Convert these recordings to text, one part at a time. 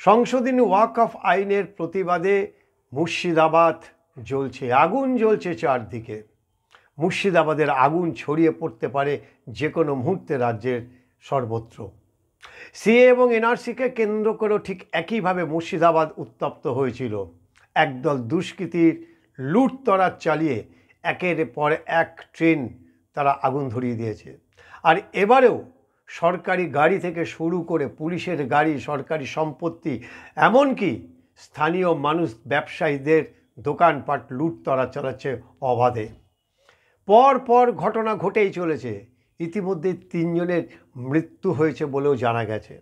সংশোধনী ওয়াকফ আইনের প্রতিবাদে মুর্শিদাবাদ জ্বলছে, আগুন জ্বলছে চারদিকে। মুর্শিদাবাদের আগুন ছড়িয়ে পড়তে পারে যে কোনো মুহূর্তে রাজ্যের সর্বত্র। সিএ এবং এনআরসিকে কেন্দ্র করেও ঠিক একইভাবে মুর্শিদাবাদ উত্তপ্ত হয়েছিল। একদল দুষ্কৃতীর লুটতরাজ চালিয়ে একের পর এক ট্রেন তারা আগুন ধরিয়ে দিয়েছে। আর এবারেও সরকারি গাড়ি থেকে শুরু করে পুলিশের গাড়ি, সরকারি সম্পত্তি, এমনকি স্থানীয় মানুষ, ব্যবসায়ীদের দোকানপাট লুটতরাজ চালাচ্ছে অবাধে। পর পর ঘটনা ঘটেই চলেছে। ইতিমধ্যে 3 জনের মৃত্যু হয়েছে বলেও জানা গেছে।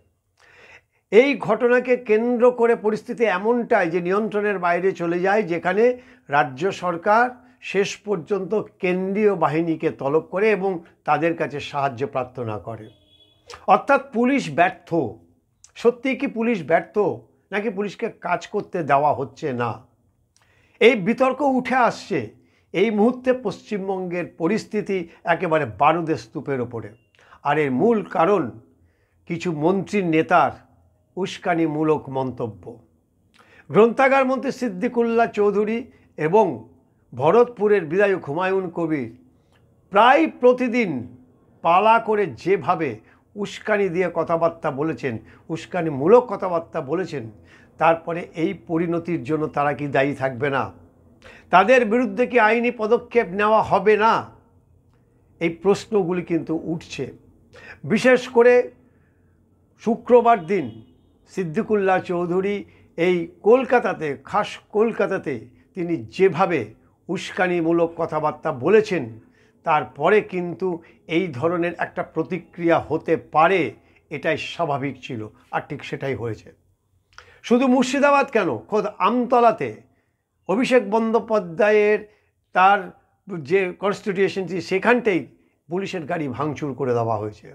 এই ঘটনাকে কেন্দ্র করে পরিস্থিতি এমনটাই যে নিয়ন্ত্রণের বাইরে চলে যায়, যেখানে রাজ্য সরকার শেষ পর্যন্ত কেন্দ্রীয় বাহিনীকে তলব করে এবং তাদের কাছে সাহায্য প্রার্থনা করে। অর্থাৎ পুলিশ ব্যর্থ। সত্যি কি পুলিশ ব্যর্থ, নাকি পুলিশকে কাজ করতে দেওয়া হচ্ছে না? এই বিতর্ক উঠে আসছে। এই মুহূর্তে পশ্চিমবঙ্গের পরিস্থিতি একেবারে বারুদের স্তূপের ওপরে। আর এর মূল কারণ কিছু মন্ত্রীর নেতার উস্কানিমূলক মন্তব্য। গ্রন্থাগার মন্ত্রী সিদ্দিকুল্লাহ চৌধুরী এবং ভরতপুরের বিধায়ক হুমায়ুন কবির প্রায় প্রতিদিন পালা করে যেভাবে উস্কানি দিয়ে কথাবার্তা বলেছেন, উস্কানিমূলক কথাবার্তা বলেছেন, তারপরে এই পরিণতির জন্য তারা কি দায়ী থাকবে না? তাদের বিরুদ্ধে কি আইনি পদক্ষেপ নেওয়া হবে না? এই প্রশ্নগুলি কিন্তু উঠছে। বিশেষ করে শুক্রবার দিন সিদ্দিকুল্লাহ চৌধুরী এই কলকাতাতে, খাস কলকাতাতে তিনি যেভাবে উস্কানিমূলক কথাবার্তা বলেছেন, তারপরে কিন্তু এই ধরনের একটা প্রতিক্রিয়া হতে পারে, এটাই স্বাভাবিক ছিল। আর ঠিক সেটাই হয়েছে। শুধু মুর্শিদাবাদ কেন, খোদ আমতলাতে অভিষেক বন্দ্যোপাধ্যায়ের তার যে কনস্টিটিউয়েন্সি, সেখানটাই পুলিশের গাড়ি ভাঙচুর করে দেওয়া হয়েছে।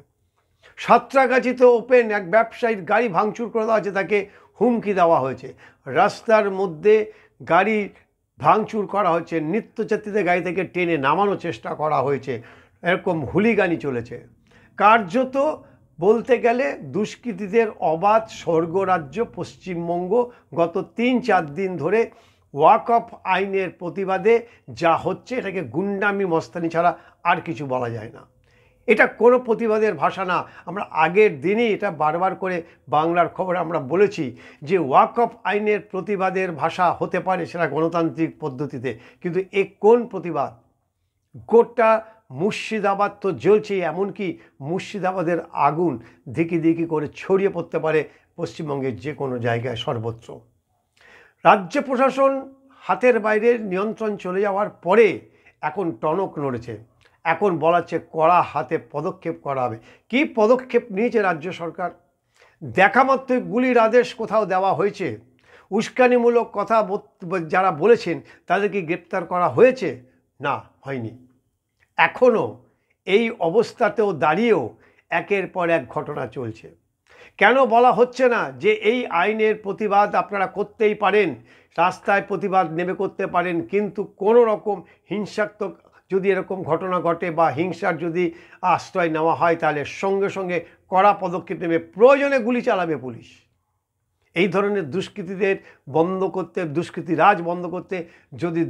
সাঁতরাগাছিতে ওপেন এক ব্যবসায়ীর গাড়ি ভাঙচুর করে দেওয়া হয়েছে, তাকে হুমকি দেওয়া হয়েছে। রাস্তার মধ্যে গাড়ি ভাঙচুর করা হচ্ছে, নিত্যযাত্রীদের গাড়ি থেকে টেনে নামানোর চেষ্টা করা হয়েছে। এরকম হুলিগানি চলেছে। কার্যত বলতে গেলে দুষ্কৃতীদের অবাধ স্বর্গরাজ্য পশ্চিমবঙ্গ। গত 3-4 দিন ধরে ওয়াকফ আইনের প্রতিবাদে যা হচ্ছে, এটাকে গুন্ডামি মস্তানি ছাড়া আর কিছু বলা যায় না। এটা কোনো প্রতিবাদের ভাষা না। আমরা আগের দিনই এটা বারবার করে বাংলার খবরে আমরা বলেছি যে ওয়াকফ আইনের প্রতিবাদের ভাষা হতে পারে সেটা গণতান্ত্রিক পদ্ধতিতে, কিন্তু এ কোন প্রতিবাদ? গোটা মুর্শিদাবাদ তো জ্বলছেই, এমনকি মুর্শিদাবাদের আগুন ধিকি ধিকি করে ছড়িয়ে পড়তে পারে পশ্চিমবঙ্গের যে কোনো জায়গায়, সর্বত্র। রাজ্য প্রশাসন হাতের বাইরে নিয়ন্ত্রণ চলে যাওয়ার পরে এখন টনক নড়েছে। এখন বলাচ্ছে কড়া হাতে পদক্ষেপ করা হবে। কী পদক্ষেপ নিয়েছে রাজ্য সরকার? দেখা মাত্রই গুলির আদেশ কোথাও দেওয়া হয়েছে? উস্কানিমূলক কথা যারা বলেছেন তাদের কি গ্রেপ্তার করা হয়েছে? না, হয়নি। এখনও এই অবস্থাতেও দাঁড়িয়েও একের পর এক ঘটনা চলছে। কেন বলা হচ্ছে না যে এই আইনের প্রতিবাদ আপনারা করতেই পারেন, রাস্তায় প্রতিবাদ নেমে করতে পারেন, কিন্তু কোনো রকম হিংসাত্মক যদি এরকম ঘটনা ঘটে বা হিংসার যদি আশ্রয় নেওয়া হয়, তাহলে সঙ্গে সঙ্গে কড়া পদক্ষেপ নেবে, প্রয়োজনে গুলি চালাবে পুলিশ। এই ধরনের দুষ্কৃতীদের বন্ধ করতে, দুষ্কৃতী রাজ বন্ধ করতে যদি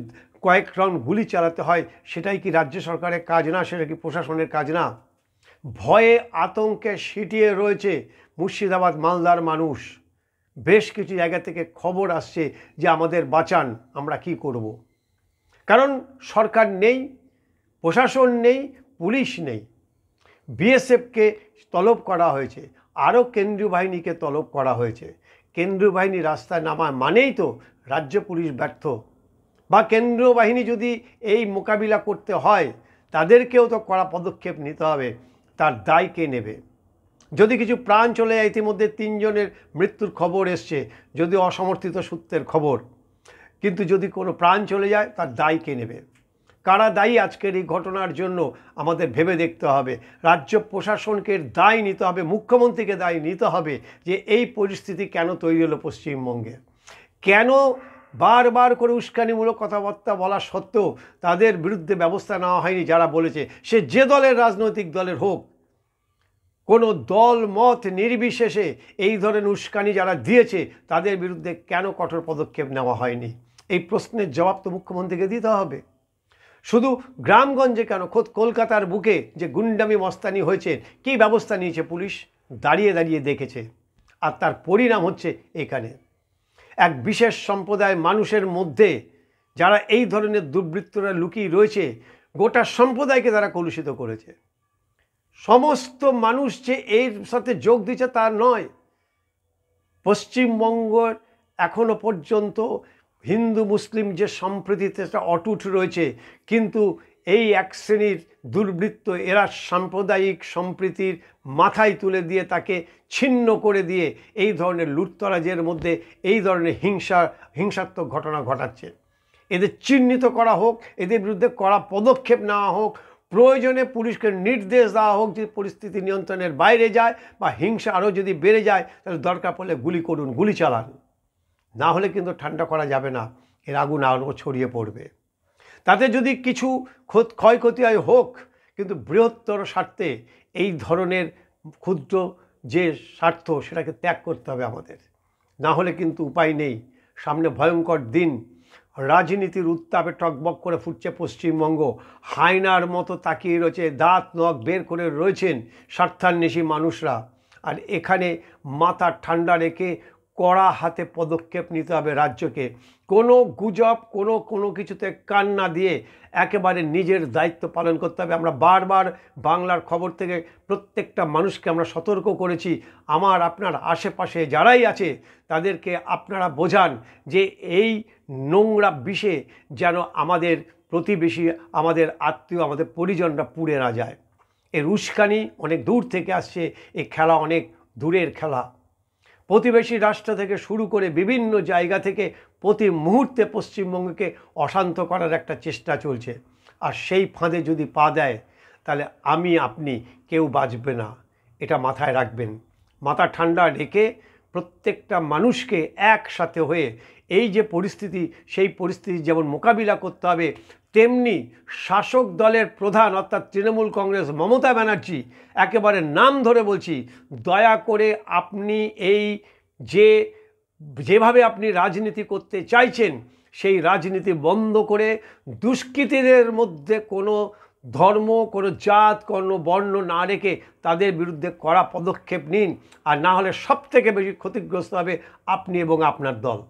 কয়েক রাউন্ড গুলি চালাতে হয়, সেটাই কি রাজ্য সরকারের কাজ না? সেটা কি প্রশাসনের কাজ না? ভয়ে আতঙ্কে সিটিয়ে রয়েছে মুর্শিদাবাদ, মালদার মানুষ। বেশ কিছু জায়গা থেকে খবর আসছে যে আমাদের বাঁচান, আমরা কি করব? কারণ সরকার নেই, প্রশাসন নেই, পুলিশ নেই। বিএসএফকে তলব করা হয়েছে, আরও কেন্দ্রীয় বাহিনীকে তলব করা হয়েছে। কেন্দ্রীয় বাহিনী রাস্তায় নামায় মানেই তো রাজ্য পুলিশ ব্যর্থ। বা কেন্দ্রীয় বাহিনী যদি এই মোকাবিলা করতে হয়, তাদেরকেও তো কড়া পদক্ষেপ নিতে হবে। তার দায় কে নেবে? যদি কিছু প্রাণ চলে যায়, ইতিমধ্যে 3 জনের মৃত্যুর খবর এসছে, যদি অসমর্থিত সূত্রের খবর, কিন্তু যদি কোনো প্রাণ চলে যায়, তার দায় কে নেবে? কারা দায়ী আজকের এই ঘটনার জন্য আমাদের ভেবে দেখতে হবে। রাজ্য প্রশাসনকে দায় নিতে হবে, মুখ্যমন্ত্রীকে দায় নিতে হবে যে এই পরিস্থিতি কেন তৈরি হলো পশ্চিমবঙ্গে। কেন বারবার করে উস্কানিমূলক কথাবার্তা বলা সত্ত্বেও তাদের বিরুদ্ধে ব্যবস্থা নেওয়া হয়নি যারা বলেছে, সে যে দলের রাজনৈতিক দলের হোক। কোনো দল মত নির্বিশেষে এই ধরনের উস্কানি যারা দিয়েছে তাদের বিরুদ্ধে কেন কঠোর পদক্ষেপ নেওয়া হয়নি? এই প্রশ্নের জবাব তো মুখ্যমন্ত্রীকে দিতে হবে। শুধু গ্রামগঞ্জে কেন, খোদ কলকাতার বুকে যে গুন্ডামি মস্তানি হয়েছে, কী ব্যবস্থা নিয়েছে পুলিশ? দাঁড়িয়ে দাঁড়িয়ে দেখেছে। আর তার পরিণাম হচ্ছে এখানে এক বিশেষ সম্প্রদায় মানুষের মধ্যে যারা এই ধরনের দুর্বৃত্তরা লুকিয়ে রয়েছে, গোটা সম্প্রদায়কে তারা কলুষিত করেছে। সমস্ত মানুষ যে এর সাথে যোগ দিচ্ছে তা নয়। পশ্চিমবঙ্গের এখনো পর্যন্ত হিন্দু মুসলিম যে সম্প্রীতিটা অটুট রয়েছে, কিন্তু এই এক শ্রেণীর দুর্বৃত্ত এরা সাম্প্রদায়িক সম্প্রীতির মাথায় তুলে দিয়ে তাকে ছিন্ন করে দিয়ে এই ধরনের লুটতরাজের মধ্যে এই ধরনের হিংসাত্মক ঘটনা ঘটাচ্ছে। এদের চিহ্নিত করা হোক, এদের বিরুদ্ধে কড়া পদক্ষেপ নেওয়া হোক, প্রয়োজনে পুলিশকে নির্দেশ দেওয়া হোক যে পরিস্থিতি নিয়ন্ত্রণের বাইরে যায় বা হিংসা আরও যদি বেড়ে যায় তাহলে দরকার পড়লে গুলি করুন, গুলি চালান। না হলে কিন্তু ঠান্ডা করা যাবে না, এর আগুন আরও ছড়িয়ে পড়বে। তাতে যদি কিছু ক্ষয়ক্ষতি হয় হোক, কিন্তু বৃহত্তর স্বার্থে এই ধরনের ক্ষুদ্র যে স্বার্থ সেটাকে ত্যাগ করতে হবে আমাদের। না হলে কিন্তু উপায় নেই। সামনে ভয়ঙ্কর দিন। রাজনীতির উত্তাপে টকবক করে ফুটছে পশ্চিমবঙ্গ। হায়নার মতো তাকিয়ে রয়েছে, দাঁত নখ বের করে রয়েছেন স্বার্থান্বেষী মানুষরা। আর এখানে মাথা ঠান্ডা রেখে কড়া হাতে পদক্ষেপ নিতে হবে রাজ্যকে। কোনো গুজব, কোনো কিছুতে কান না দিয়ে একেবারে নিজের দায়িত্ব পালন করতে হবে। আমরা বারবার বাংলার খবর থেকে প্রত্যেকটা মানুষকে আমরা সতর্ক করেছি, আমার আপনার আশেপাশে যারাই আছে তাদেরকে আপনারা বোঝান যে এই নোংরা বিষে যেন আমাদের প্রতিবেশী, আমাদের আত্মীয়, আমাদের পরিজনরা পুড়ে না যায়। এর উস্কানি অনেক দূর থেকে আসছে, এই খেলা অনেক দূরের খেলা। প্রতিবেশী রাষ্ট্র থেকে শুরু করে বিভিন্ন জায়গা থেকে প্রতি মুহূর্তে পশ্চিমবঙ্গকে অশান্ত করার একটা চেষ্টা চলছে। আর সেই ফাঁদে যদি পা দেয় তাহলে আমি আপনি কেউ বাঁচবে না, এটা মাথায় রাখবেন। মাথা ঠান্ডা রেখে প্রত্যেকটা মানুষকে একসাথে হয়ে এই যে পরিস্থিতি, সেই পরিস্থিতি যেমন মোকাবিলা করতে হবে, তেমনি শাসক দলের প্রধান অর্থাৎ তৃণমূল কংগ্রেস মমতা ব্যানার্জি, একেবারে নাম ধরে বলছি, দয়া করে আপনি এই যেভাবে আপনি রাজনীতি করতে চাইছেন সেই রাজনীতি বন্ধ করে দুষ্কৃতীদের মধ্যে কোনো ধর্ম, কোনো জাত, কোনো বর্ণ না রেখে তাদের বিরুদ্ধে কড়া পদক্ষেপ নিন। আর না হলে সবথেকে বেশি ক্ষতিগ্রস্ত হবে আপনি এবং আপনার দল।